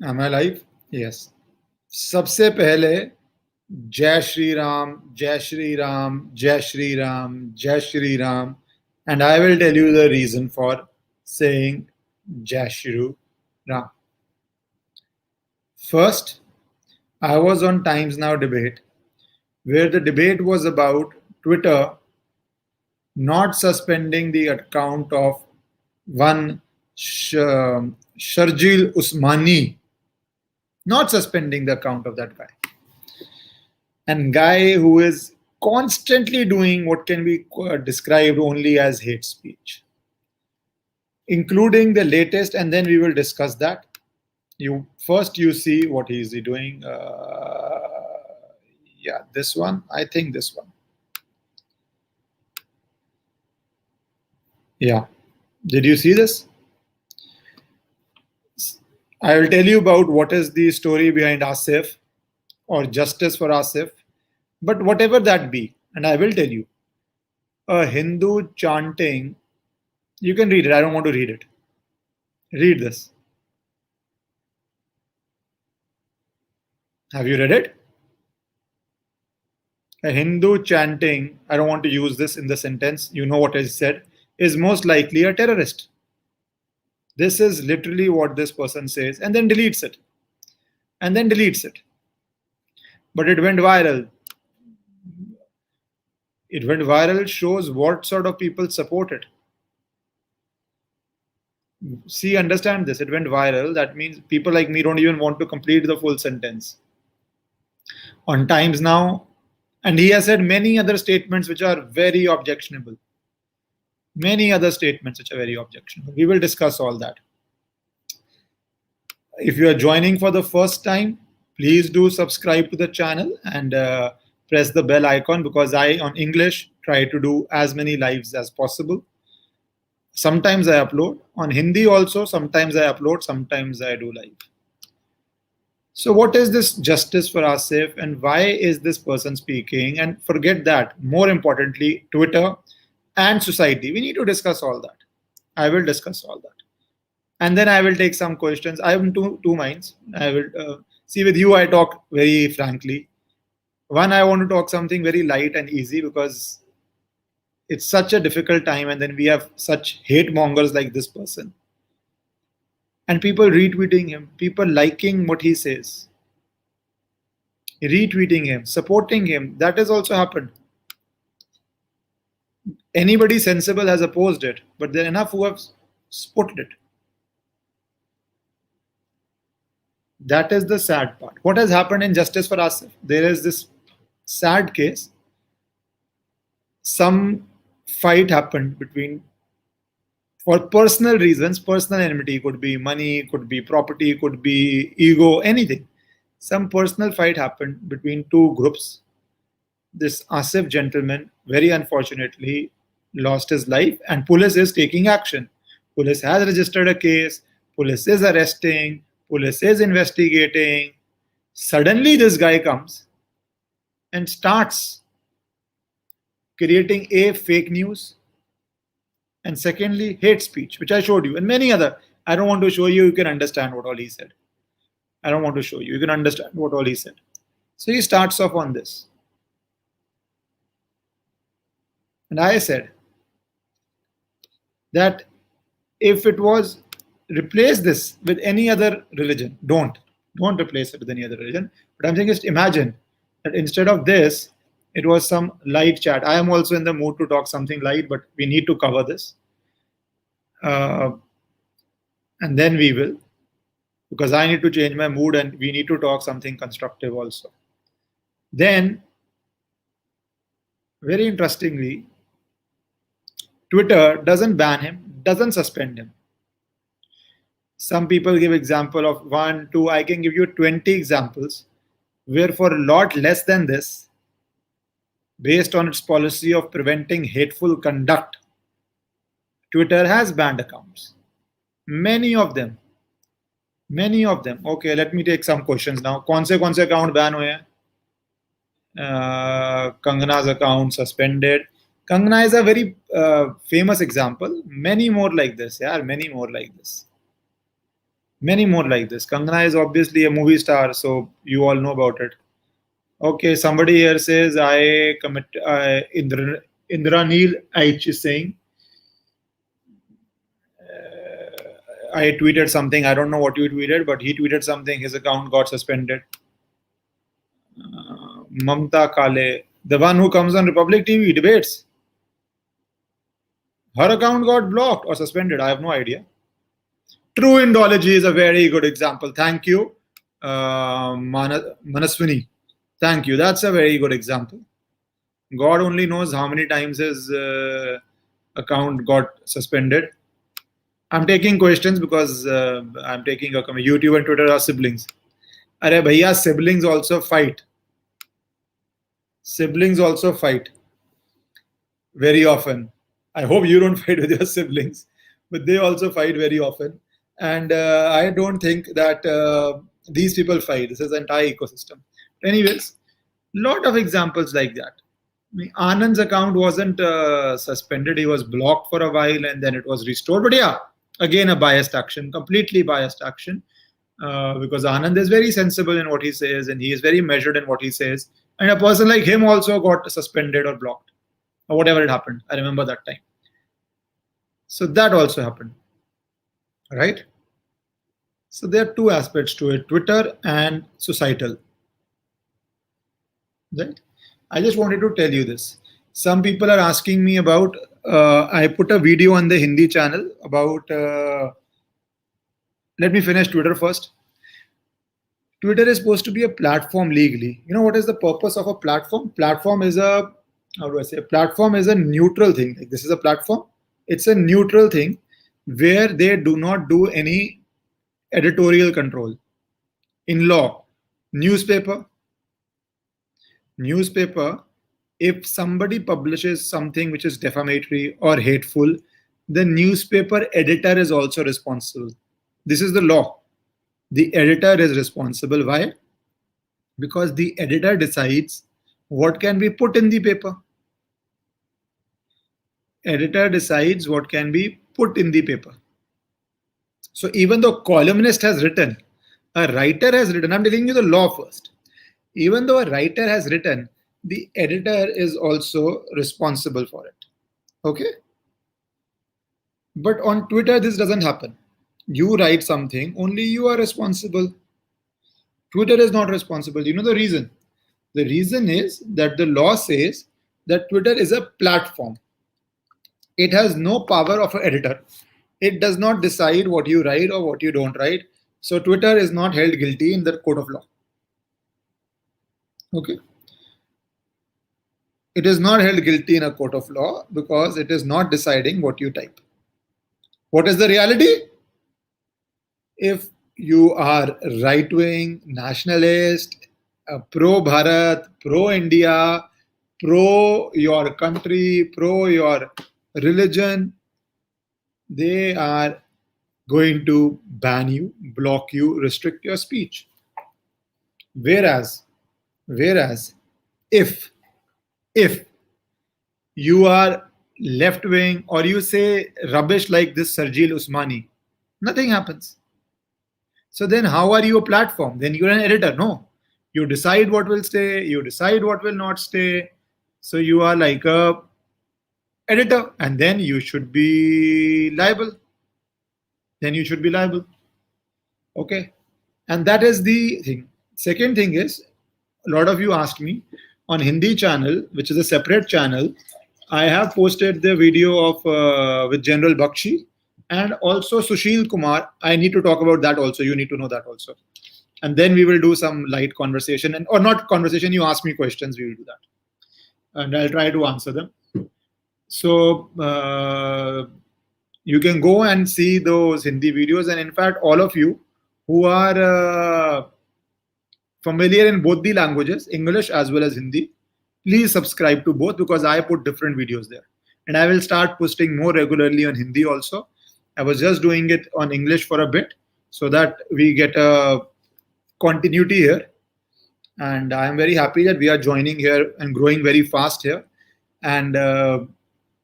Am I live? Yes. सबसे पहले जय श्री राम, जय श्री राम, जय श्री राम, जय Shri Ram, and I will tell you the reason for saying Jai Shri Ram. First, I was on Times Now debate, where the debate was about Twitter not suspending the account of one Sharjeel Usmani, not suspending the account of that guy. And guy who is constantly doing what can be described only as hate speech, including the latest, and then we will discuss that. You see what he is doing. Yeah, this one. I think this one. Yeah. Did you see this? I will tell you about what is the story behind Asif or justice for Asif. But whatever that be, and I will tell you, a Hindu chanting, you can read it. I don't want to read it. Read this. Have you read it? A Hindu chanting, I don't want to use this in the sentence, you know what I said, is most likely a terrorist. This is literally what this person says, and then deletes it. And then deletes it. But it went viral. It went viral, shows what sort of people support it. See, understand this. It went viral. That means people like me don't even want to complete the full sentence. On Times Now, and he has said many other statements which are very objectionable. Many other statements which are very objectionable. We will discuss all that. If you are joining for the first time, please do subscribe to the channel and press the bell icon, because I, on English, try to do as many lives as possible. Sometimes I upload. On Hindi also, sometimes I upload, sometimes I do live. So what is this justice for Asif, and why is this person speaking? And forget that. More importantly, Twitter and society. We need to discuss all that. I will discuss all that. And then I will take some questions. I have two minds. I will see, with you I talk very frankly. One, I want to talk something very light and easy, because it's such a difficult time, and then we have such hate mongers like this person. And people retweeting him, people liking what he says, retweeting him, supporting him. That has also happened. Anybody sensible has opposed it, but there are enough who have supported it. That is the sad part. What has happened in Justice for Asif? There is this sad case. Some fight happened between, for personal reasons, personal enmity, could be money, could be property, could be ego, anything. Some personal fight happened between two groups. This Asif gentleman, very unfortunately, lost his life, and police is taking action. Police has registered a case, police is arresting, police is investigating. Suddenly this guy comes and starts creating a fake news, and secondly, hate speech, which I showed you, and many other. I don't want to show you. You can understand what all he said. I don't want to show you. You can understand what all he said. So he starts off on this. And I said that if it was, replace this with any other religion. Don't replace it with any other religion. But I'm saying, just imagine that instead of this, it was some light chat. I am also in the mood to talk something light, but we need to cover this. And then we will, because I need to change my mood, and we need to talk something constructive also. Then, very interestingly, Twitter doesn't ban him, doesn't suspend him. Some people give example of 1, 2. I can give you 20 examples where for a lot less than this, based on its policy of preventing hateful conduct, Twitter has banned accounts. Many of them. Okay, let me take some questions now. कौन से account ban हुए हैं? Kangana's account suspended. Kangana is a very famous example. Many more like this. Yeah, many more like this. Many more like this. Kangana is obviously a movie star, so you all know about it. Okay, somebody here says I commit. Indranil Aich is saying I tweeted something. I don't know what you tweeted, but he tweeted something. His account got suspended. Mamta Kale, the one who comes on Republic TV debates, her account got blocked or suspended. I have no idea. True Indology is a very good example. Thank you, Manaswini. Thank you. That's a very good example. God only knows how many times his account got suspended. I'm taking questions because I'm taking a YouTube and Twitter are siblings. Arey bhaiya, siblings also fight. Siblings also fight very often. I hope you don't fight with your siblings, but they also fight very often. And I don't think that these people fight. This is an entire ecosystem. Anyways, lot of examples like that. I mean, Anand's account wasn't suspended. He was blocked for a while and then it was restored. But yeah, again, a biased action, completely biased action. Because Anand is very sensible in what he says and he is very measured in what he says. And a person like him also got suspended or blocked or whatever it happened. I remember that time. So that also happened. Right? So there are two aspects to it, Twitter and societal. Right? I just wanted to tell you this. Some people are asking me about, I put a video on the Hindi channel about, let me finish Twitter first. Twitter is supposed to be a platform legally. You know what is the purpose of a platform? Platform is a, how do I say, platform is a neutral thing. Like this is a platform. It's a neutral thing where they do not do any editorial control. In law, newspaper, if somebody publishes something which is defamatory or hateful, the newspaper editor is also responsible. This is the law. The editor is responsible. Why? Because the editor decides what can be put in the paper. Editor decides what can be put in the paper. So even though columnist has written, a writer has written, I'm telling you the law first. Even though a writer has written, the editor is also responsible for it. Okay? But on Twitter, this doesn't happen. You write something, only you are responsible. Twitter is not responsible. You know the reason? The reason is that the law says that Twitter is a platform. It has no power of an editor. It does not decide what you write or what you don't write. So Twitter is not held guilty in the court of law. Okay. It is not held guilty in a court of law because it is not deciding what you type. What is the reality? If you are right-wing, nationalist, pro-Bharat, pro-India, pro your country, pro your religion, they are going to ban you, block you, restrict your speech. Whereas if you are left-wing or you say rubbish like this Sharjeel Usmani, nothing happens. So then how are you a platform? Then you're an editor. No. You decide what will stay, you decide what will not stay. So you are like a editor and then you should be liable. Okay. And that is the thing. Second thing is, a lot of you asked me on Hindi channel, which is a separate channel, I have posted the video of with General Bakshi and also Sushil Kumar. I need to talk about that also. You need to know that also. And then we will do some light conversation or not conversation. You ask me questions, we will do that. And I'll try to answer them. So you can go and see those Hindi videos. And in fact, all of you who are familiar in both the languages, English as well as Hindi, please subscribe to both because I put different videos there. And I will start posting more regularly on Hindi also. I was just doing it on English for a bit so that we get a continuity here. And I am very happy that we are joining here and growing very fast here. And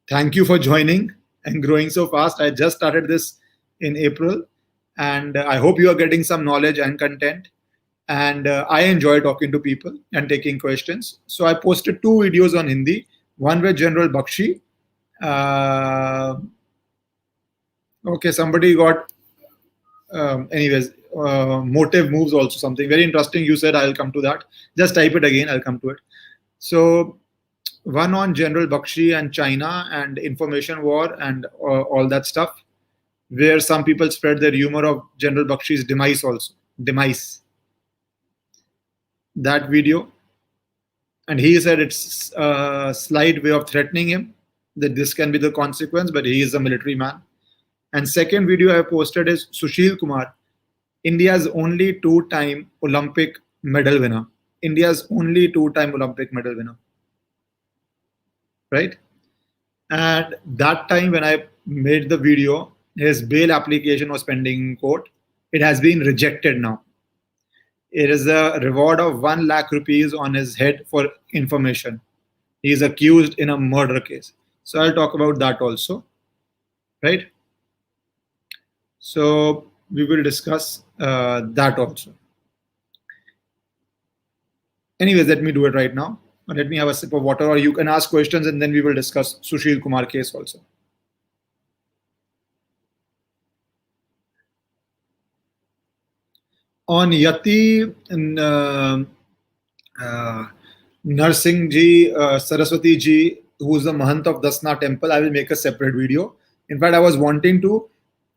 thank you for joining and growing so fast. I just started this in April and I hope you are getting some knowledge and content. And I enjoy talking to people and taking questions. So I posted 2 videos on Hindi, one with General Bakshi. Uh, okay, somebody got, anyways, motive moves also something very interesting. You said I'll come to that. Just type it again, I'll come to it. So one on General Bakshi and China and information war and all that stuff, where some people spread the rumor of General Bakshi's demise also. Demise. That video. And he said it's a slight way of threatening him, that this can be the consequence, but he is a military man. And second video I posted is Sushil Kumar, India's only 2-time Olympic medal winner. India's only 2-time Olympic medal winner. Right? And that time when I made the video, his bail application was pending in court. It has been rejected now. It is a reward of 1 lakh rupees on his head for information. He is accused in a murder case. So I'll talk about that also. Right? So we will discuss that also. Anyways, let me do it right now. Let me have a sip of water, or you can ask questions and then we will discuss Sushil Kumar case also. On Yati Narsingh ji, Saraswati ji, who is the Mahant of Dasna temple, I will make a separate video. In fact, I was wanting to,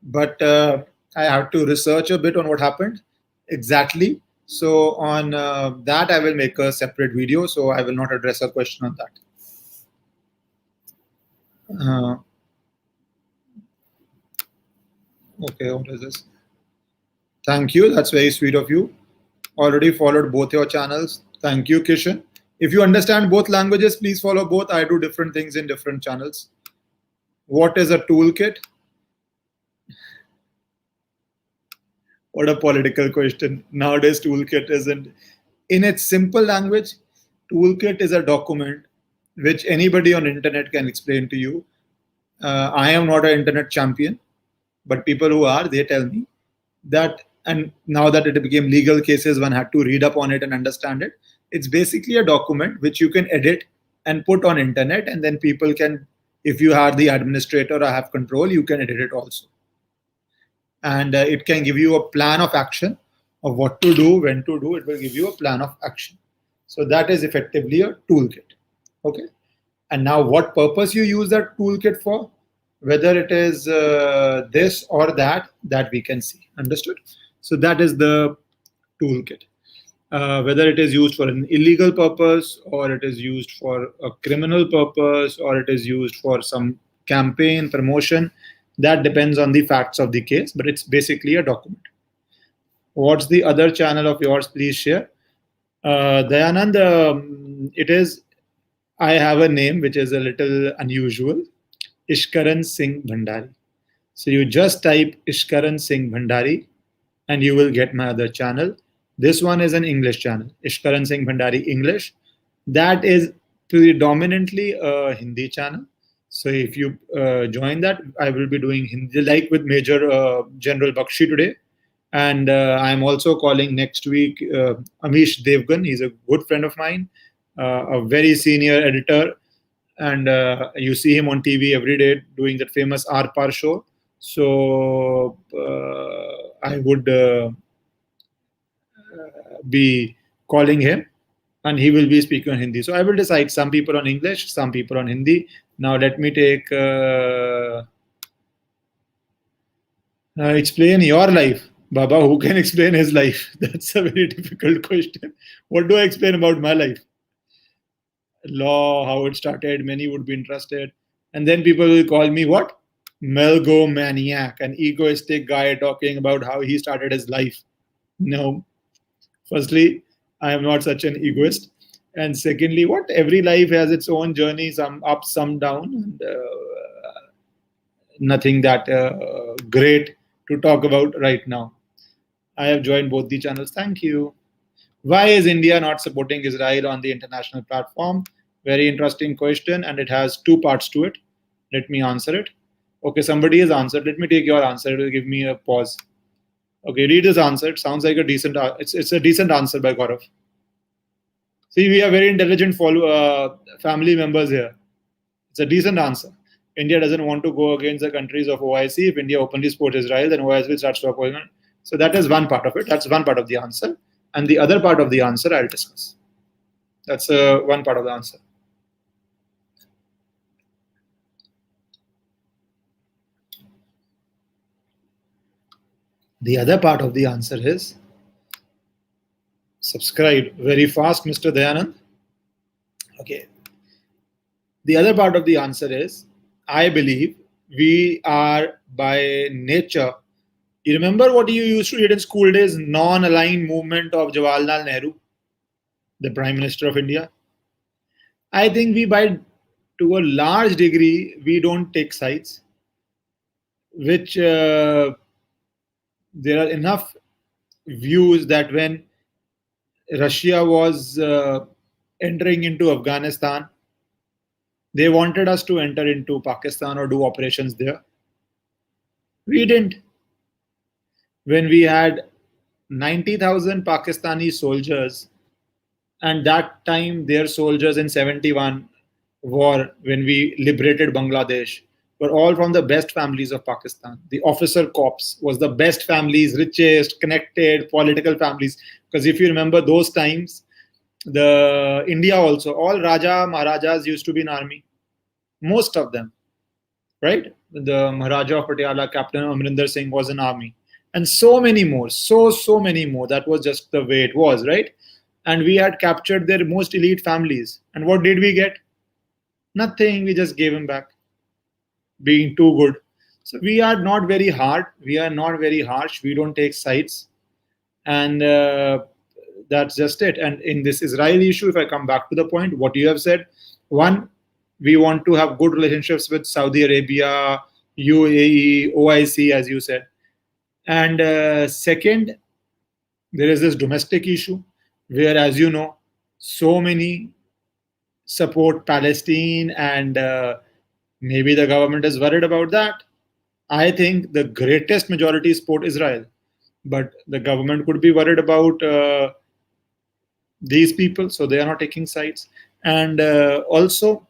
but I have to research a bit on what happened exactly. So on that, I will make a separate video. So I will not address a question on that. Okay, what is this? Thank you. That's very sweet of you. Already followed both your channels. Thank you, Kishan. If you understand both languages, please follow both. I do different things in different channels. What is a toolkit? What a political question. Nowadays, toolkit isn't. In its simple language, toolkit is a document which anybody on internet can explain to you. I am not an internet champion, but people who are, they tell me that, and now that it became legal cases, one had to read up on it and understand it. It's basically a document which you can edit and put on internet, and then people can, if you are the administrator or have control, you can edit it also. And it can give you a plan of action of what to do, when to do. It will give you a plan of action. So that is effectively a toolkit. Okay. And now what purpose you use that toolkit for, whether it is this or that we can see. Understood? So that is the toolkit. Whether it is used for an illegal purpose, or it is used for a criminal purpose, or it is used for some campaign promotion, that depends on the facts of the case, but it's basically a document. What's the other channel of yours? Please share. Dayanand, it is, I have a name which is a little unusual, Ishkaran Singh Bhandari. So you just type Ishkaran Singh Bhandari and you will get my other channel. This one is an English channel, Ishkaran Singh Bhandari English. That is predominantly a Hindi channel. So if you join that, I will be doing Hindi, like with Major General Bakshi today. And I'm also calling next week Amish Devgan. He's a good friend of mine, a very senior editor. And you see him on TV every day doing that famous R-Par show. So I would be calling him, and he will be speaking on Hindi. So I will decide, some people on English, some people on Hindi. Now let me take explain your life. Baba, who can explain his life? That's a very difficult question. What do I explain about my life? Law, how it started, many would be interested. And then people will call me what? Melgomaniac, an egoistic guy talking about how he started his life. No. Firstly, I am not such an egoist. And secondly, what? Every life has its own journey, some up, some down. And, nothing that great to talk about right now. I have joined both the channels. Thank you. Why is India not supporting Israel on the international platform? Very interesting question, and it has 2 parts to it. Let me answer it. Okay, somebody has answered. Let me take your answer. It will give me a pause. Okay, read this answer. It sounds like a decent. It's a decent answer by Gaurav. See, we are very intelligent family members here. It's a decent answer. India doesn't want to go against the countries of OIC. If India openly supports Israel, then OIC will start supporting it. So that is one part of it. That's one part of the answer. And the other part of the answer I'll discuss. That's one part of the answer. The other part of the answer is subscribe very fast, Mr. Dayanand. Okay. The other part of the answer is I believe we are by nature. You remember what you used to read in school days? Non-aligned movement of Jawaharlal Nehru, the Prime Minister of India. I think to a large degree, we don't take sides, which there are enough views that when Russia was entering into Afghanistan, they wanted us to enter into Pakistan or do operations there. We didn't. When we had 90,000 Pakistani soldiers, and that time their soldiers in 71 war, when we liberated Bangladesh, were all from the best families of Pakistan. The officer corps was the best families, richest, connected, political families. Because if you remember those times, the India also, all Raja, Maharajas used to be in army. Most of them, right? The Maharaja of Patiala, Captain Amrinder Singh was in army. And so many more, so many more. That was just the way it was, right? And we had captured their most elite families. And what did we get? Nothing. We just gave them back, being too good. So we are not very hard. We are not very harsh. We don't take sides. And that's just it. And in this Israeli issue, if I come back to the point, what you have said, one, we want to have good relationships with Saudi Arabia, UAE, OIC, as you said. And second, there is this domestic issue where, as you know, so many support Palestine, and maybe the government is worried about that. I think the greatest majority support Israel, but the government could be worried about these people, so they are not taking sides. And also,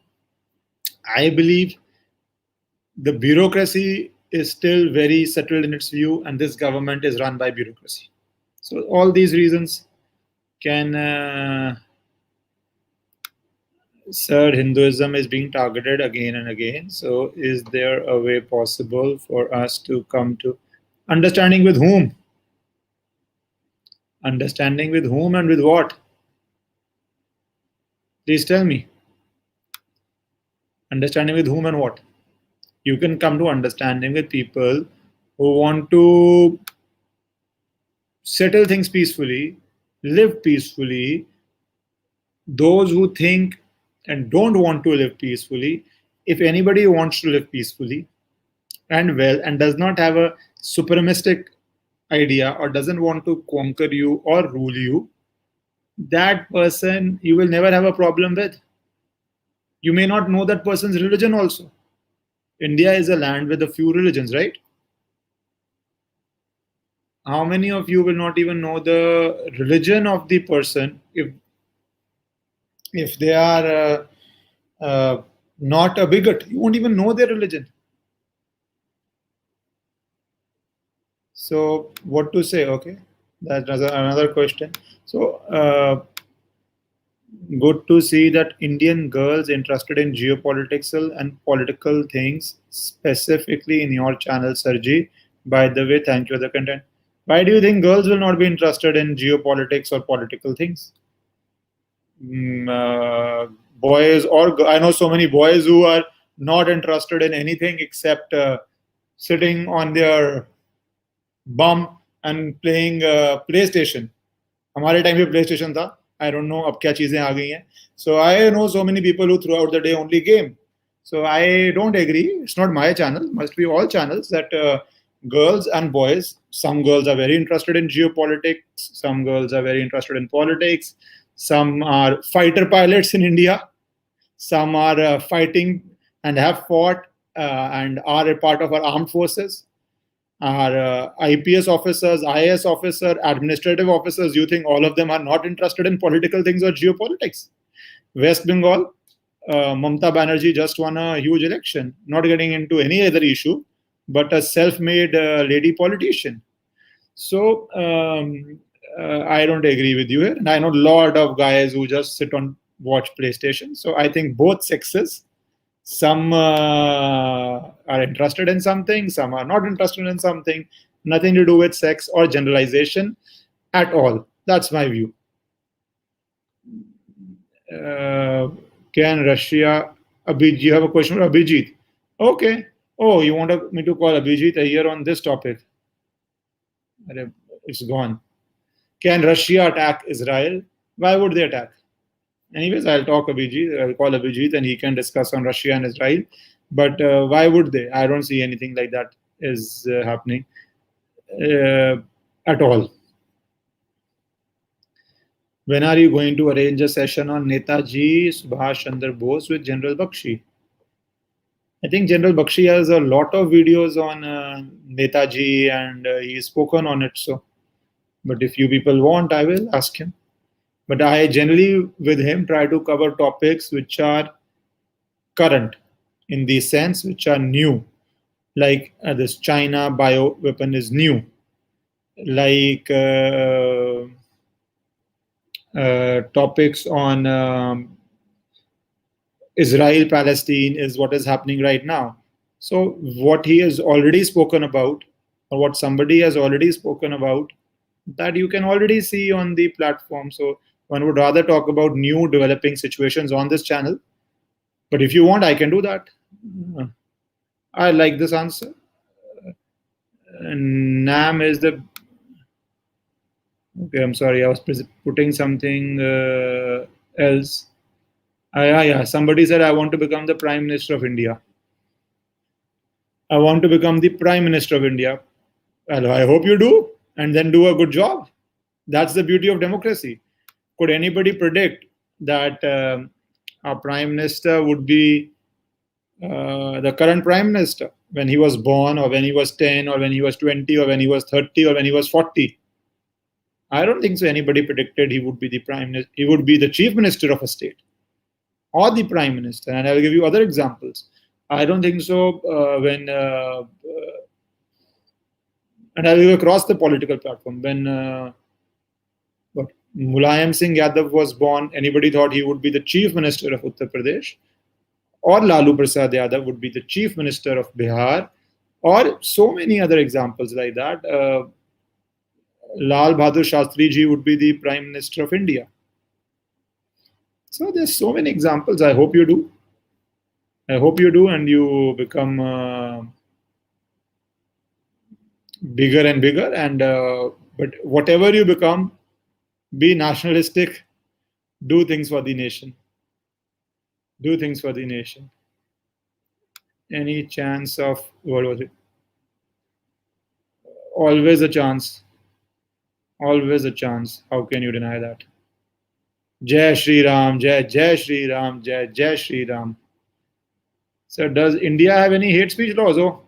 I believe the bureaucracy is still very settled in its view, and this government is run by bureaucracy. So all these reasons can Sir, Hinduism is being targeted again and again. So is there a way possible for us to come to understanding with whom? Understanding with whom and with what? Please tell me. Understanding with whom and what? You can come to understanding with people who want to settle things peacefully, live peacefully. Those who think and don't want to live peacefully, if anybody wants to live peacefully and well and does not have a supremacistic idea or doesn't want to conquer you or rule you, that person you will never have a problem with. You may not know that person's religion also. India is a land with a few religions, right? How many of you will not even know the religion of the person if they are not a bigot? You won't even know their religion. So what to say? Okay, that's another question. So good to see that Indian girls interested in geopolitics and political things, specifically in your channel, Sharjeel. By the way, thank you for the content. Why do you think girls will not be interested in geopolitics or political things? Boys, or I know so many boys who are not interested in anything except sitting on their bum and playing PlayStation. हमारे time पे PlayStation था. I don't know अब क्या चीजें आ गई हैं. So I know so many people who throughout the day only game. So I don't agree. It's not my channel. Must be all channels that girls and boys. Some girls are very interested in geopolitics. Some girls are very interested in politics. Some are fighter pilots in India. Some are fighting and have fought and are a part of our armed forces. Our IPS officers, IAS officer, administrative officers, you think all of them are not interested in political things or geopolitics? West Bengal, Mamata Banerjee just won a huge election, not getting into any other issue, but a self-made lady politician. So I don't agree with you here. And I know a lot of guys who just sit on watch PlayStation. So I think both sexes, some are interested in something, some are not interested in something. Nothing to do with sex or generalization at all. That's my view. Can Russia? Abhijit, you have a question for Abhijit? Okay. Oh, you want me to call Abhijit here on this topic? It's gone. Can Russia attack Israel? Why would they attack? Anyways, I'll talk Abhijit. I'll call Abhijit and he can discuss on Russia and Israel. But why would they? I don't see anything like that is happening at all. When are you going to arrange a session on Netaji Subhash Chandra Bose with General Bakshi? I think General Bakshi has a lot of videos on Netaji and he's spoken on it. So, but if you people want, I will ask him. But I generally, with him, try to cover topics which are current in the sense which are new. Like this China bio weapon is new. Like topics on Israel Palestine is what is happening right now. So what he has already spoken about, or what somebody has already spoken about, that you can already see on the platform. So one would rather talk about new developing situations on this channel. But if you want, I can do that. I like this answer. NAM is the... Okay, I'm sorry. I was putting something else. Yeah. Somebody said, I want to become the Prime Minister of India. I want to become the Prime Minister of India. Well, I hope you do, and then do a good job. That's the beauty of democracy. Could anybody predict that our Prime Minister would be the current Prime Minister when he was born, or when he was 10, or when he was 20, or when he was 30, or when he was 40? I don't think so. Anybody predicted he would be the Prime Minister. He would be the Chief Minister of a state, or the Prime Minister. And I will give you other examples. I don't think so and I will go across the political platform. When Mulayam Singh Yadav was born, anybody thought he would be the Chief Minister of Uttar Pradesh? Or Lalu Prasad Yadav would be the Chief Minister of Bihar? Or so many other examples like that. Lal Bahadur Shastri ji would be the Prime Minister of India. So there's so many examples. I hope you do. I hope you do, and you become bigger and bigger. And but whatever you become, be nationalistic. Do things for the nation. Do things for the nation. Any chance of what was it? Always a chance. Always a chance. How can you deny that? Jai Shri Ram, Jai Shri Ram, Jai Shri Ram. So does India have any hate speech laws? Oh,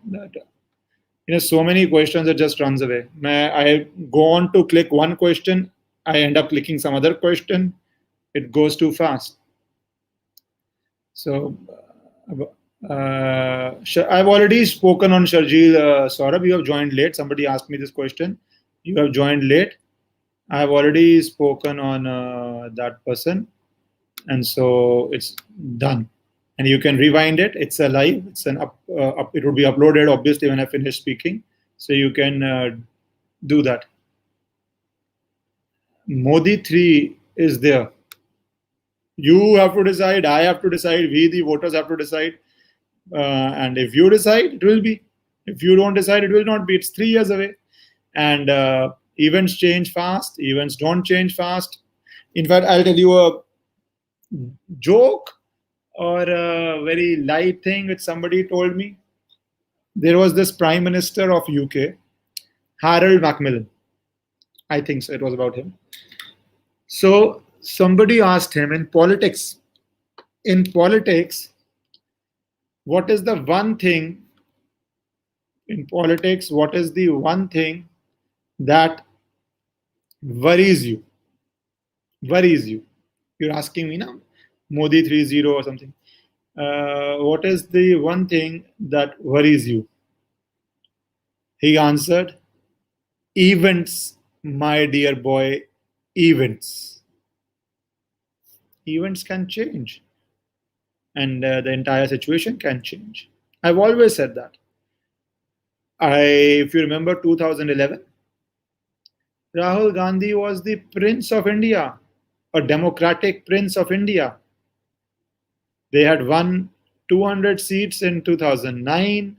so many questions, it just runs away. I go on to click one question, I end up clicking some other question. It goes too fast. So I've already spoken on Sharjeel. Saurabh, you have joined late. Somebody asked me this question. You have joined late. I have already spoken on that person, and so it's done. And you can rewind it. It's a live. It's an it will be uploaded obviously when I finish speaking. So you can do that. Modi 3 is there. You have to decide. I have to decide. We, the voters, have to decide. And if you decide, it will be. If you don't decide, it will not be. It's 3 years away. And events change fast. Events don't change fast. In fact, I'll tell you a joke or a very light thing which somebody told me. There was this Prime Minister of UK, Harold Macmillan. I think so. It was about him. So somebody asked him, in politics, what is the one thing In politics, what is the one thing that worries you? Worries you. You're asking me now, Modi 3-0 or something. What is the one thing that worries you? He answered, events, my dear boy, events. Events can change, and the entire situation can change. I've always said that. If you remember 2011, Rahul Gandhi was the Prince of India, a democratic Prince of India. They had won 200 seats in 2009.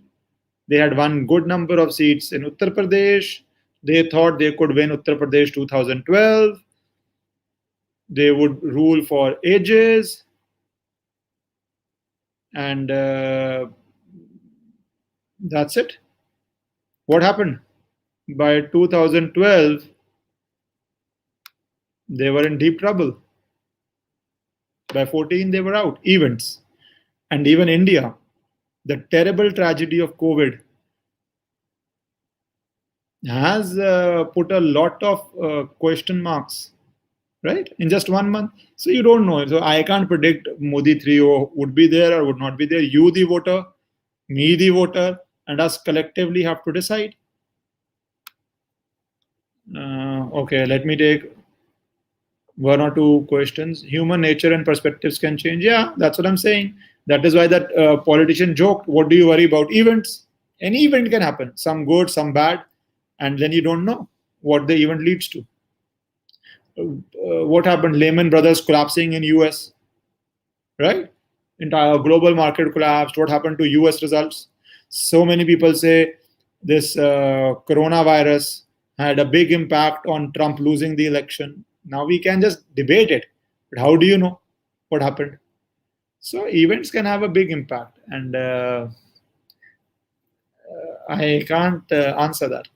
They had won good number of seats in Uttar Pradesh. They thought they could win Uttar Pradesh 2012. They would rule for ages. And that's it. What happened? By 2012, they were in deep trouble. By 14, they were out. Events. And even India, the terrible tragedy of COVID has put a lot of question marks, right? In just 1 month. So you don't know. So I can't predict Modi 3-0 would be there or would not be there. You, the voter, me, the voter, and us collectively have to decide. Okay, let me take one or two questions. Human nature and perspectives can change. Yeah, that's what I'm saying. That is why that politician joked, what do you worry about? Events. Any event can happen. Some good, some bad. And then you don't know what the event leads to. What happened? Lehman Brothers collapsing in US, right? Entire global market collapsed. What happened to US results? So many people say this coronavirus had a big impact on Trump losing the election. Now we can just debate it, but how do you know what happened? So events can have a big impact, and I can't answer that.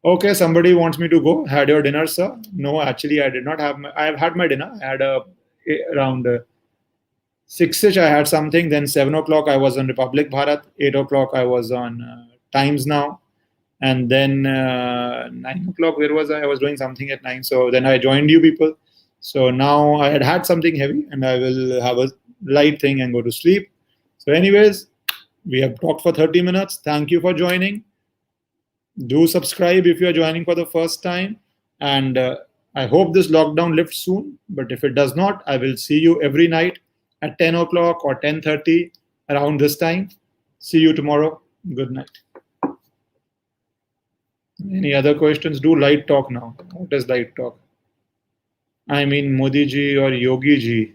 Okay, somebody wants me to go. Had your dinner, sir? No, actually, I did not have. I have had my dinner. I had around 6ish. I had something. Then 7 o'clock, I was on Republic Bharat. 8 o'clock, I was on Times Now. And then 9 o'clock, where was I? I was doing something at 9. So then I joined you people. So now I had something heavy, and I will have a light thing and go to sleep. So, anyways, we have talked for 30 minutes. Thank you for joining. Do subscribe if you are joining for the first time. And I hope this lockdown lifts soon. But if it does not, I will see you every night at 10 o'clock or 10:30 around this time. See you tomorrow. Good night. Any other questions? Do light talk now. What is light talk? I mean Modi ji or Yogi ji.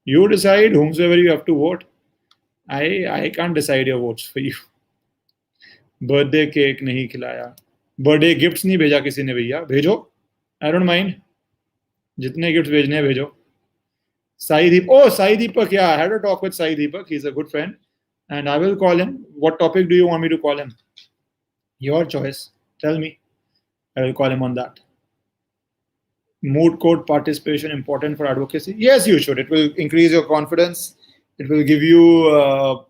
You decide whomsoever you have to vote. I can't decide your votes for you. Birthday cake नहीं खिलाया, birthday gifts नहीं भेजा किसी ने भैया, भेजो, I don't mind, जितने gifts भेजने हैं भेजो. Sai Deepak, yeah, I had a talk with Sai Deepak. He's a good friend, and I will call him. What topic do you want me to call him? Your choice. Tell me. I will call him on that. Mood court participation important for advocacy? Yes, you should. It will increase your confidence. It will give you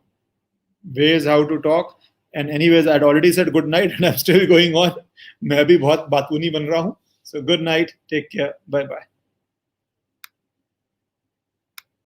ways how to talk. And anyways, I'd already said good night, and I'm still going on. मैं भी बहुत बातूनी बन रहा हूँ. So good night. Take care. Bye bye.